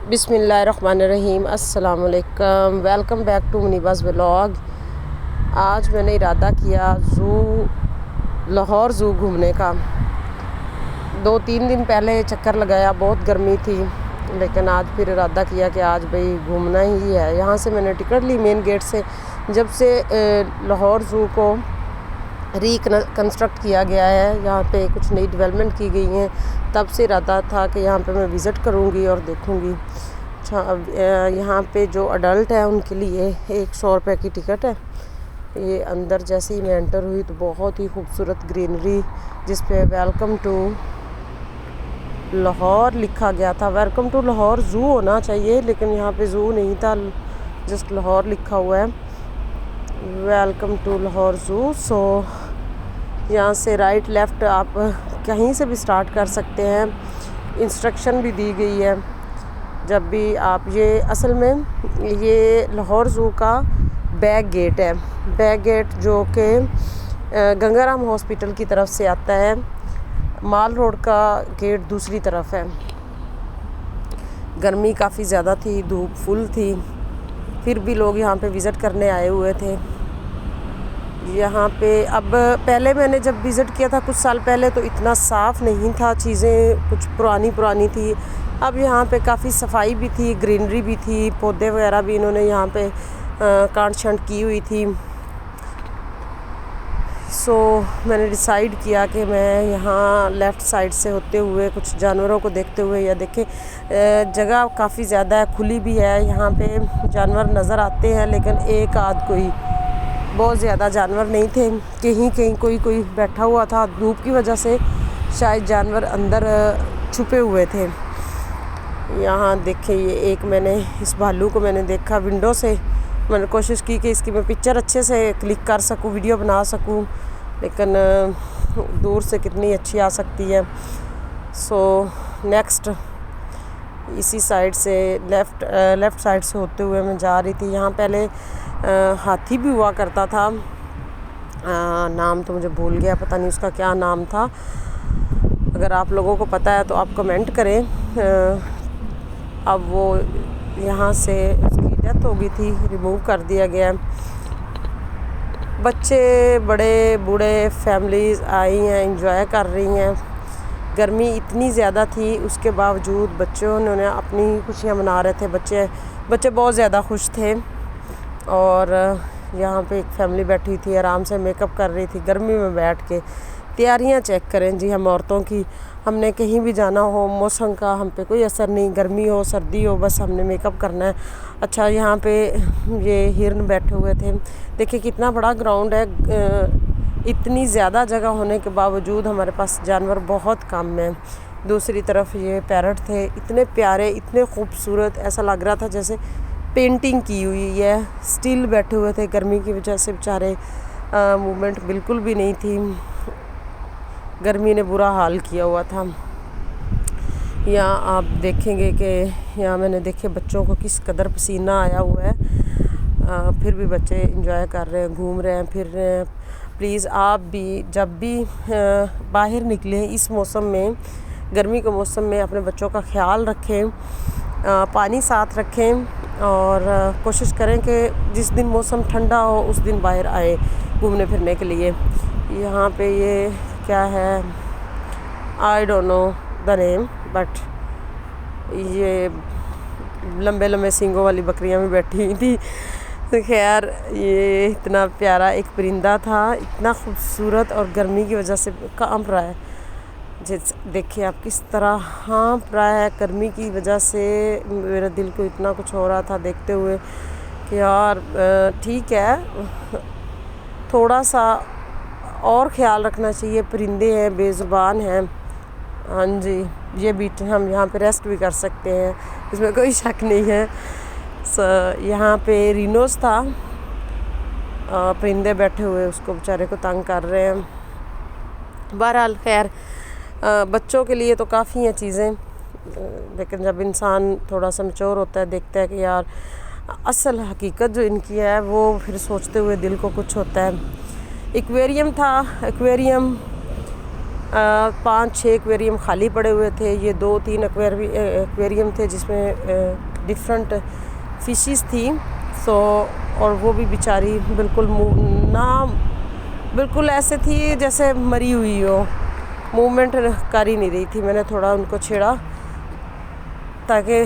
बिस्मिल्लाहिर्रहमानिर्रहीम अस्सलाम वालेकुम। Welcome back to Muneeb's vlog. आज मैंने इरादा किया लाहौर ज़ू घूमने का। 2-3 दिन पहले चक्कर लगाया, बहुत गर्मी थी, लेकिन आज फिर इरादा किया कि आज भाई घूमना ही है। यहाँ से मैंने टिकट ली मेन गेट से। जब से लाहौर ज़ू को कंस्ट्रक्ट किया गया है, यहाँ पे कुछ नई डेवलपमेंट की गई हैं, तब से इरादा था कि यहाँ पे मैं विज़िट करूँगी और देखूँगी। अच्छा, अब यहाँ पे जो अडल्ट है उनके लिए 100 रुपये की टिकट है। ये अंदर जैसे ही मैं एंटर हुई तो बहुत ही खूबसूरत ग्रीनरी, जिस पे वेलकम टू लाहौर लिखा गया था। वेलकम टू लाहौर ज़ू होना चाहिए, लेकिन यहाँ पे ज़ू नहीं था, जस्ट लाहौर लिखा हुआ है। Welcome to Lahore zoo. So यहाँ से राइट लेफ़्ट आप कहीं से भी स्टार्ट कर सकते हैं। इंस्ट्रक्शन भी दी गई है जब भी आप असल में ये लाहौर ज़ू का बैक गेट है। बैक गेट जो कि गंगाराम हॉस्पिटल की तरफ से आता है। माल रोड का गेट दूसरी तरफ है। गर्मी काफ़ी ज़्यादा थी, धूप फुल थी, फिर भी लोग यहाँ पे विज़िट करने आए हुए थे। यहाँ पे अब पहले मैंने जब विज़िट किया था कुछ साल पहले, तो इतना साफ़ नहीं था, चीज़ें कुछ पुरानी थी। अब यहाँ पे काफ़ी सफाई भी थी, ग्रीनरी भी थी, पौधे वगैरह भी इन्होंने यहाँ पे काट छांट की हुई थी। सो मैंने डिसाइड किया कि मैं यहाँ लेफ़्ट साइड से होते हुए कुछ जानवरों को देखते हुए, या देखें जगह काफ़ी ज़्यादा है, खुली भी है, यहाँ पे जानवर नज़र आते हैं, लेकिन एक आध कोई, बहुत ज़्यादा जानवर नहीं थे। कहीं कोई बैठा हुआ था, धूप की वजह से शायद जानवर अंदर छुपे हुए थे। यहाँ देखें, ये एक मैंने इस भालू को मैंने देखा विंडो से। मैंने कोशिश की कि इसकी मैं पिक्चर अच्छे से क्लिक कर सकूँ, वीडियो बना सकूँ, लेकिन दूर से कितनी अच्छी आ सकती है। सो नेक्स्ट इसी साइड से लेफ़्ट साइड से होते हुए मैं जा रही थी। यहाँ पहले हाथी भी हुआ करता था, नाम तो मुझे भूल गया, पता नहीं उसका क्या नाम था। अगर आप लोगों को पता है तो आप कमेंट करें। अब वो यहाँ से उसकी डेथ हो गई थी, रिमूव कर दिया गया। बच्चे, बड़े बूढ़े फैमिलीज़ आई हैं, एंजॉय कर रही हैं। गर्मी इतनी ज़्यादा थी, उसके बावजूद बच्चों ने अपनी खुशियाँ मना रहे थे। बच्चे बहुत ज़्यादा खुश थे। और यहाँ पे एक फैमिली बैठी हुई थी, आराम से मेकअप कर रही थी गर्मी में बैठ के। तैयारियाँ चेक करें जी, हम औरतों की, हमने कहीं भी जाना हो, मौसम का हम पे कोई असर नहीं, गर्मी हो सर्दी हो, बस हमने मेकअप करना है। अच्छा, यहाँ पे ये हिरन बैठे हुए थे। देखिए कितना बड़ा ग्राउंड है। इतनी ज़्यादा जगह होने के बावजूद हमारे पास जानवर बहुत कम है। दूसरी तरफ ये पैरट थे, इतने प्यारे, इतने खूबसूरत, ऐसा लग रहा था जैसे पेंटिंग की हुई है। स्टिल बैठे हुए थे, गर्मी की वजह से बेचारे, मूवमेंट बिल्कुल भी नहीं थी। गर्मी ने बुरा हाल किया हुआ था। यहाँ आप देखेंगे कि यहाँ मैंने देखे बच्चों को किस कदर पसीना आया हुआ है, फिर भी बच्चे एंजॉय कर रहे हैं, घूम रहे हैं, फिर रहे हैं। प्लीज़ आप भी जब भी बाहर निकलें इस मौसम में, गर्मी के मौसम में, अपने बच्चों का ख्याल रखें, पानी साथ रखें, और कोशिश करें कि जिस दिन मौसम ठंडा हो उस दिन बाहर आए घूमने फिरने के लिए। यहाँ पे ये क्या है, I don't know the name, but ये लंबे लंबे सींगों वाली बकरियाँ भी बैठी हुई थी। तो खैर, ये इतना प्यारा एक परिंदा था, इतना खूबसूरत, और गर्मी की वजह से कांप रहा है। देखिए आप किस तरह हाँफ रहा है गर्मी की वजह से। मेरे दिल को इतना कुछ हो रहा था देखते हुए कि यार ठीक है, थोड़ा सा और ख्याल रखना चाहिए। परिंदे हैं, बेज़ुबान हैं। हाँ जी, ये भी हम यहाँ पे रेस्ट भी कर सकते हैं, इसमें कोई शक नहीं है। यहाँ पे रिनोस था, परिंदे बैठे हुए उसको बेचारे को तंग कर रहे हैं। बहरहाल खैर, बच्चों के लिए तो काफ़ी हैं चीज़ें, लेकिन जब इंसान थोड़ा सा मैच्योर होता है, देखता है कि यार असल हकीकत जो इनकी है, वो फिर सोचते हुए दिल को कुछ होता है। एक्वेरियम था, एक्वेरियम 5-6 एक्वेरियम खाली पड़े हुए थे। ये 2-3 एक्वेरियम थे जिसमें डिफरेंट फिशेस थी। सो और वो भी बेचारी बिल्कुल बिल्कुल ऐसे थी जैसे मरी हुई हो, मूवमेंट कर ही नहीं रही थी। मैंने थोड़ा उनको छेड़ा ताकि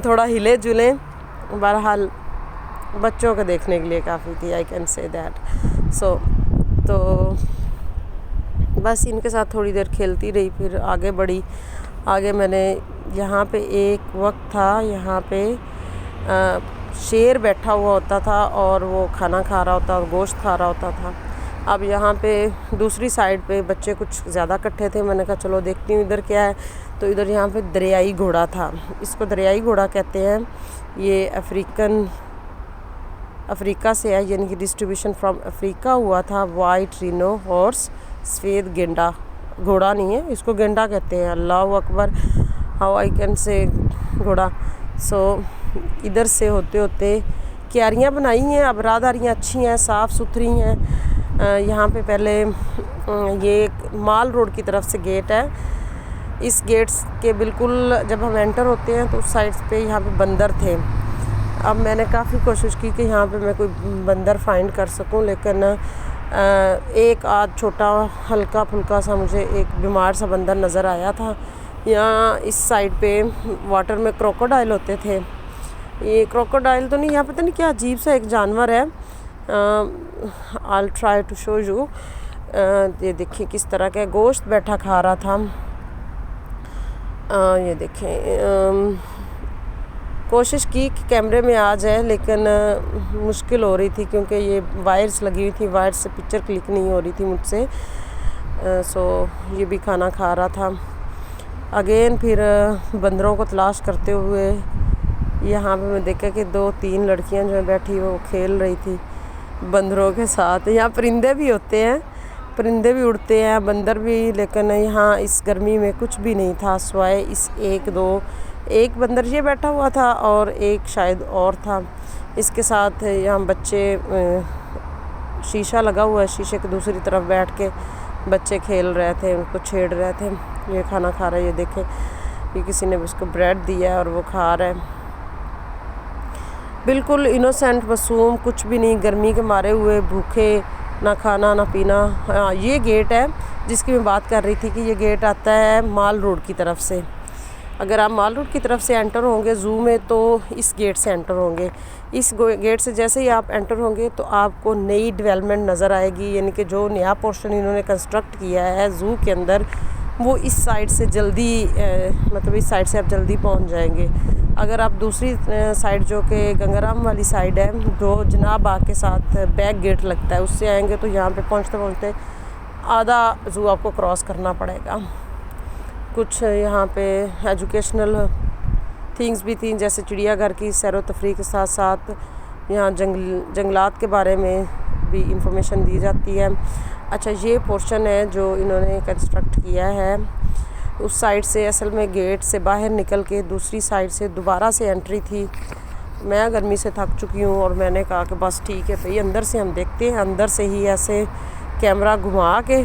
थोड़ा हिले जुलें। बहरहाल बच्चों को देखने के लिए काफ़ी थी, आई कैन से दैट। सो तो बस इनके साथ थोड़ी देर खेलती रही, फिर आगे बढ़ी। आगे मैंने यहाँ पे एक वक्त था, यहाँ पे शेर बैठा हुआ होता था और वो खाना खा रहा होता, गोश्त खा रहा होता था। अब यहाँ पे दूसरी साइड पे बच्चे कुछ ज़्यादा इकट्ठे थे। मैंने कहा चलो देखती हूँ इधर क्या है। तो इधर यहाँ पे दरियाई घोड़ा था, इसको दरियाई घोड़ा कहते हैं। ये अफ्रीका से है, यानी कि डिस्ट्रीब्यूशन फ्रॉम अफ्रीका हुआ था। वाइट रिनो हॉर्स, सफ़ेद गेंडा, घोड़ा नहीं है, इसको गेंडा कहते हैं। अल्लाह अकबर, हाउ आई कैन से घोड़ा। सो इधर से होते होते क्यारियाँ बनाई हैं, अब राहदारियाँ अच्छी हैं, साफ़ सुथरी हैं। यहाँ पे पहले ये माल रोड की तरफ से गेट है। इस गेट के बिल्कुल जब हम एंटर होते हैं तो उस साइड पे यहाँ पे बंदर थे। अब मैंने काफ़ी कोशिश की कि यहाँ पे मैं कोई बंदर फाइंड कर सकूँ, लेकिन एक आध छोटा हल्का फुल्का सा मुझे एक बीमार सा बंदर नज़र आया था। यहाँ इस साइड पे वाटर में क्रोकोडाइल होते थे। ये क्रोकोडाइल तो नहीं, यहाँ पता नहीं क्या अजीब सा एक जानवर है। I'll try to show you। ये देखिए किस तरह का गोश्त बैठा खा रहा था। ये देखें, कोशिश की कि कैमरे में आ जाए, लेकिन मुश्किल हो रही थी क्योंकि ये वायर्स लगी हुई थी, वायर से पिक्चर क्लिक नहीं हो रही थी मुझसे। सो ये भी खाना खा रहा था। अगेन फिर बंदरों को तलाश करते हुए यहाँ पे मैं देखा कि 2-3 लड़कियाँ जो बैठी वो खेल रही थी बंदरों के साथ। यहाँ परिंदे भी होते हैं, परिंदे भी उड़ते हैं, बंदर भी, लेकिन यहाँ इस गर्मी में कुछ भी नहीं था सिवाय इस एक बंदर ये बैठा हुआ था और एक शायद और था। इसके साथ यहाँ बच्चे, शीशा लगा हुआ है, शीशे की दूसरी तरफ बैठ के बच्चे खेल रहे थे, उनको छेड़ रहे थे। ये खाना खा रहा है, ये देखें, ये किसी ने उसको ब्रेड दिया है और वो खा रहा है। बिल्कुल इनोसेंट मासूम, कुछ भी नहीं, गर्मी के मारे हुए भूखे, ना खाना ना पीना। हाँ, ये गेट है जिसकी मैं बात कर रही थी कि ये गेट आता है माल रोड की तरफ से। अगर आप माल रोड की तरफ से एंटर होंगे ज़ू में तो इस गेट से एंटर होंगे। इस गेट से जैसे ही आप एंटर होंगे तो आपको नई डेवलपमेंट नज़र आएगी, यानी कि जो नया पोर्शन इन्होंने कंस्ट्रक्ट किया है ज़ू के अंदर, वो इस साइड से जल्दी मतलब इस साइड से आप जल्दी पहुंच जाएंगे। अगर आप दूसरी साइड जो कि गंगाराम वाली साइड है, जो जनाब बाग के साथ बैक गेट लगता है, उससे आएंगे तो यहाँ पे पहुँचते पहुँचते आधा ज़ू आपको क्रॉस करना पड़ेगा। कुछ यहाँ पे एजुकेशनल थिंग्स भी थी, जैसे चिड़ियाघर की सैर व तफरीह के साथ साथ यहाँ जंगलात के बारे में भी इंफॉर्मेशन दी जाती है। अच्छा, ये पोर्शन है जो इन्होंने कंस्ट्रक्ट किया है। उस साइड से असल में गेट से बाहर निकल के दूसरी साइड से दोबारा से एंट्री थी। मैं गर्मी से थक चुकी हूँ और मैंने कहा कि बस ठीक है भाई, अंदर से हम देखते हैं। अंदर से ही ऐसे कैमरा घुमा के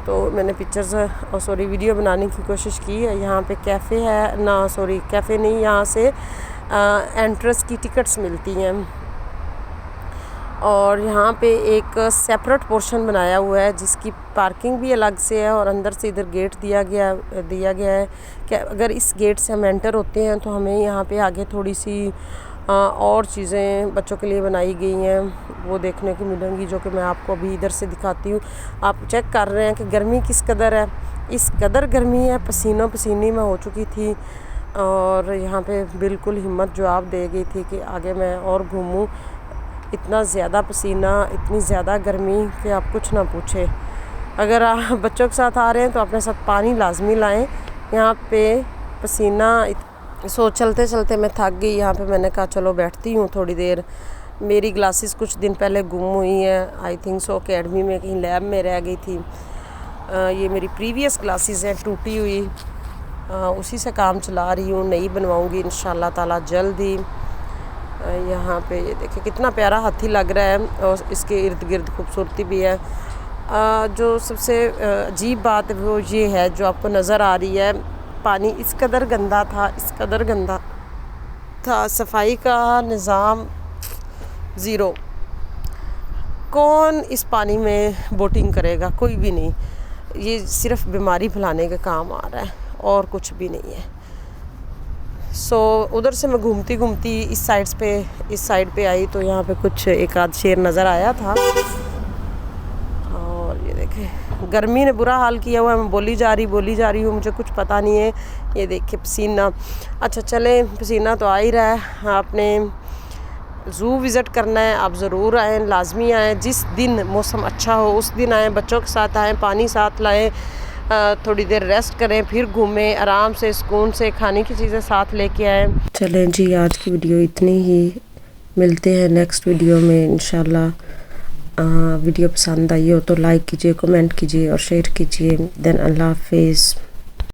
तो मैंने पिक्चर्स और वीडियो बनाने की कोशिश की है। यहाँ पे कैफ़े है ना, कैफ़े नहीं, यहाँ से एंट्रेंस की टिकट्स मिलती हैं और यहाँ पे एक सेपरेट पोर्शन बनाया हुआ है जिसकी पार्किंग भी अलग से है और अंदर से इधर गेट दिया गया है कि अगर इस गेट से हम एंटर होते हैं तो हमें यहाँ पे आगे थोड़ी सी और चीज़ें बच्चों के लिए बनाई गई हैं, वो देखने को मिलेंगी, जो कि मैं आपको अभी इधर से दिखाती हूँ। आप चेक कर रहे हैं कि गर्मी किस कदर है, इस कदर गर्मी है, पसीनों पसीनी में हो चुकी थी और यहाँ पे बिल्कुल हिम्मत जवाब दे गई थी कि आगे मैं और घूमूँ। इतना ज़्यादा पसीना, इतनी ज़्यादा गर्मी कि आप कुछ ना पूछे। अगर आप बच्चों के साथ आ रहे हैं तो अपने साथ पानी लाजमी लाएं। यहाँ पे पसीना चलते चलते मैं थक गई। यहाँ पे मैंने कहा चलो बैठती हूँ थोड़ी देर। मेरी ग्लासेस कुछ दिन पहले गुम हुई हैं, आई थिंक सो अकेडमी में कहीं लैब में रह गई थी। ये मेरी प्रीवियस ग्लासेस हैं टूटी हुई, उसी से काम चला रही हूँ, नई बनवाऊँगी इंशाल्लाह ताला जल्द ही। यहाँ पे ये देखिए कितना प्यारा हाथी लग रहा है और इसके इर्द गिर्द खूबसूरती भी है। जो सबसे अजीब बात है वो ये है जो आपको नज़र आ रही है, पानी इस कदर गंदा था, इस कदर गंदा था, सफाई का निज़ाम ज़ीरो। कौन इस पानी में बोटिंग करेगा? कोई भी नहीं। ये सिर्फ बीमारी फैलाने का काम आ रहा है और कुछ भी नहीं है। सो उधर से मैं घूमती घूमती इस साइड पे आई तो यहाँ पे कुछ एक आध शेर नज़र आया था। और ये देखें गर्मी ने बुरा हाल किया हुआ है। मैं बोली जा रही हूँ, मुझे कुछ पता नहीं है। ये देखिए पसीना। अच्छा चले, पसीना तो आ ही रहा है। आपने ज़ू विज़िट करना है, आप ज़रूर आएँ, लाजमी आएँ। जिस दिन मौसम अच्छा हो उस दिन आएँ, बच्चों के साथ आएँ, पानी साथ लाएँ, थोड़ी देर रेस्ट करें, फिर घूमें आराम से, सुकून से, खाने की चीज़ें साथ लेके आएँ। चलें जी, आज की वीडियो इतनी ही। मिलते हैं नेक्स्ट वीडियो में इंशाल्लाह। वीडियो पसंद आई हो तो लाइक कीजिए, कमेंट कीजिए और शेयर कीजिए। देन अल्लाह हाफिज़।